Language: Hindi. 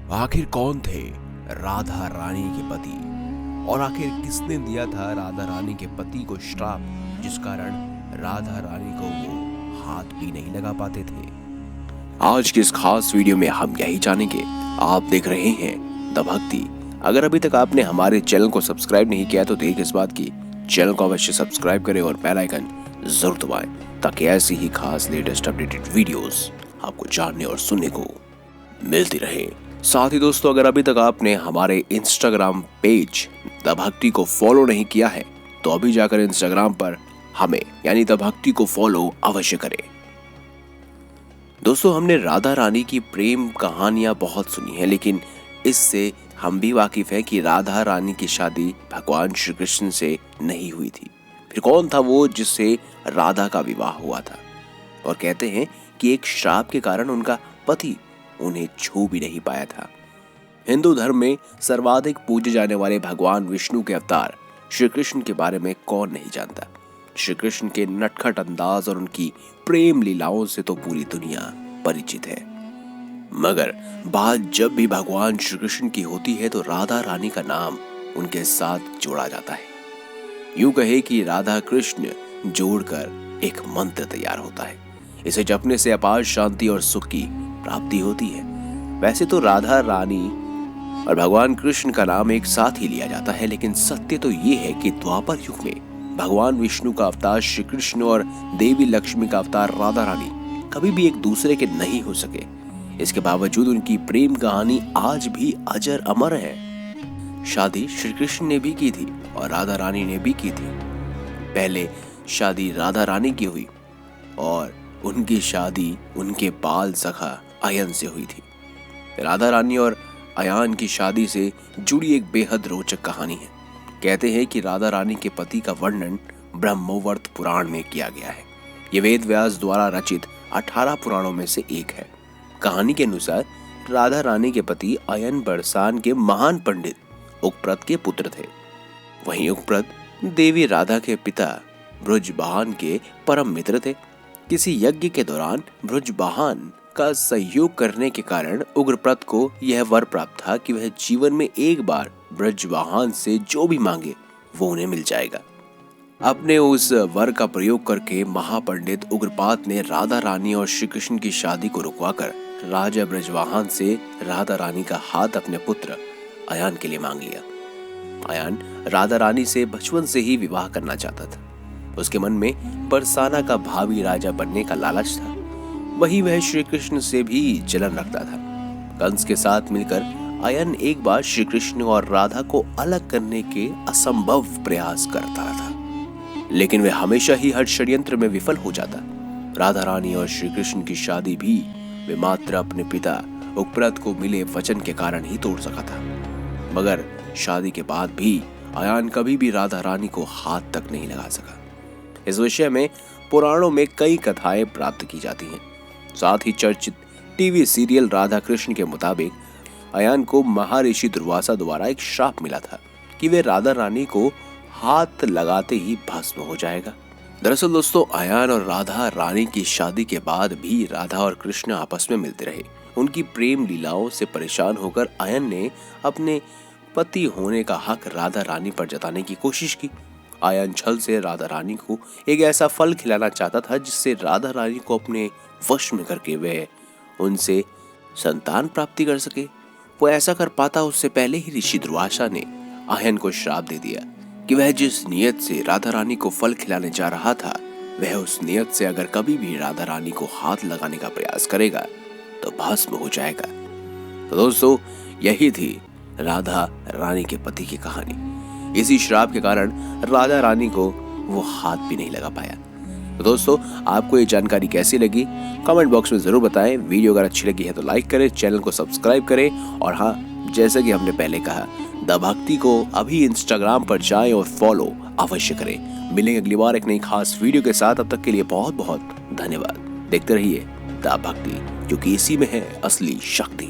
आखिर कौन थे राधा रानी के पति, और आखिर किसने दिया था राधा रानी के पति को श्राप जिस कारण राधा रानी को वो हाथ भी नहीं लगा पाते थे। आज की इस खास वीडियो में हम यही जानेंगे। आप देख रहे हैं द भक्ति। अगर अभी तक आपने हमारे चैनल को सब्सक्राइब नहीं किया तो देर किस बात की, चैनल को अवश्य सब्सक्राइब करें और बेल आइकन जरूर दबाएं ताकि ऐसी ही खास लेटेस्ट अपडेटेड वीडियोस आपको जानने और सुनने को मिलती रहे। साथ ही दोस्तों, अगर अभी तक आपने हमारे इंस्टाग्राम पेज द भक्ति को फॉलो नहीं किया है तो अभी जाकर इंस्टाग्राम पर हमें यानी द भक्ति को फॉलो अवश्य करें। दोस्तों, हमने राधा रानी की प्रेम कहानियां बहुत सुनी है, लेकिन इससे हम भी वाकिफ हैं कि राधा रानी की शादी भगवान श्री कृष्ण से नहीं हुई थी। फिर कौन था वो जिससे राधा का विवाह हुआ था? और कहते हैं कि एक श्राप के कारण उनका पति उन्हें छू भी नहीं पाया था। हिंदू धर्म में सर्वाधिक पूजे जाने वाले भगवान विष्णु के अवतार श्री कृष्ण के बारे में कौन नहीं जानता। श्री कृष्ण के नटखट अंदाज और उनकी प्रेम लीलाओं से तो पूरी दुनिया परिचित है, मगर बात जब भी भगवान श्री कृष्ण की होती है तो राधा रानी का नाम उनके साथ जोड़ा जाता है। यूं कहे कि राधा कृष्ण जोड़कर एक मंत्र तैयार होता है। इसे जपने से अपार शांति और सुख की प्राप्ति होती है। वैसे तो राधा रानी और भगवान कृष्ण का नाम एक साथ ही लिया जाता है, लेकिन सत्य तो ये है कि द्वापर युग में भगवान विष्णु का अवतार श्री कृष्ण और देवी लक्ष्मी का अवतार राधा रानी कभी भी एक दूसरे के नहीं हो सके। इसके बावजूद उनकी प्रेम कहानी आज भी अजर अमर है। शादी श्री कृष्ण ने भी की थी और राधा रानी ने भी की थी। पहले शादी राधा रानी की हुई और उनकी शादी उनके बाल सखा अयन से हुई थी। राधा रानी और अयान की शादी से जुड़ी एक बेहद रोचक कहानी है। कहते हैं कि राधा रानी के पति का वर्णन ब्रह्मोवर्त पुराण में किया गया है। ये वेद व्यास द्वारा रचित 18 पुराणों में से एक है। कहानी के अनुसार राधा रानी के पति अयन बरसान के महान पंडित उकप्रत के पुत्र थे। वहीं उकप्रत देवी राधा के पिता ब्रजबाहन के परम मित्र थे। किसी यज्ञ के दौरान ब्रजबाहन का सहयोग करने के कारण उग्रप्रत को यह वर प्राप्त था कि वह जीवन में एक बार ब्रजबाहन से जो भी मांगे वो उन्हें मिल जाएगा। अपने उस वर का प्रयोग करके महापंडित उग्रपात ने राधा रानी और श्री कृष्ण की शादी को रुकवाकर राजा ब्रजवाहन से राधा रानी का हाथ अपने पुत्र अयान के लिए मांग लिया। अयान राधा रानी से बचपन से ही विवाह करना चाहता था। उसके मन में बरसाना का भावी राजा बनने का लालच था। वही वह श्री कृष्ण से भी जलन रखता था। कंस के साथ मिलकर अयन एक बार श्री कृष्ण और राधा को अलग करने के असंभव प्रयास करता था, लेकिन वह हमेशा ही हर षड्यंत्र में विफल हो जाता। राधा रानी और श्री कृष्ण की शादी भी वे मात्र अपने पिता उकप्रत को मिले वचन के कारण ही तोड़ सका था। मगर शादी के बाद भी अयान कभी भी राधा रानी को हाथ तक नहीं लगा सका। इस विषय में पुराणों में कई कथाएं प्राप्त की जाती हैं। साथ ही चर्चित टीवी सीरियल राधा कृष्ण के मुताबिक अयान को महर्षि दुर्वासा द्वारा एक श्राप मिला था कि वे राधा रानी को हाथ लगाते ही भस्म हो जाएगा। दरअसल दोस्तों, अयान और राधा रानी की शादी के बाद भी राधा और कृष्ण आपस में मिलते रहे। उनकी प्रेम लीलाओं से परेशान होकर अयन ने अपने पति होने का हक राधा रानी पर जताने की कोशिश की। अयन छल से राधा रानी को एक ऐसा फल खिलाना चाहता था जिससे राधा रानी को अपने वश में करके वह उनसे संतान प्राप्ति कर सके। वो ऐसा कर पाता उससे पहले ही ऋषि दुर्वासा ने अयन को श्राप दे दिया कि वह जिस नियत से राधा रानी को फल खिलाने जा रहा था, वह उस नियत से अगर कभी भी राधा रानी को हाथ लगाने का प्रयास करेगा तो भस्म हो जाएगा। तो दोस्तों, यही थी राधा रानी के पति की कहानी। इसी श्राप के कारण राधा रानी को वो हाथ भी नहीं लगा पाया। तो दोस्तों, आपको ये जानकारी कैसी लगी कमेंट बॉक्स में जरूर बताएं। वीडियो अगर अच्छी लगी है तो लाइक करें, चैनल को सब्सक्राइब करें और हाँ, जैसे कि हमने पहले कहा, द भक्ति को अभी इंस्टाग्राम पर जाएं और फॉलो अवश्य करें। मिलेंगे अगली बार एक नई खास वीडियो के साथ। अब तक के लिए बहुत बहुत धन्यवाद। देखते रहिए द भक्ति, क्योंकि इसी में है असली शक्ति।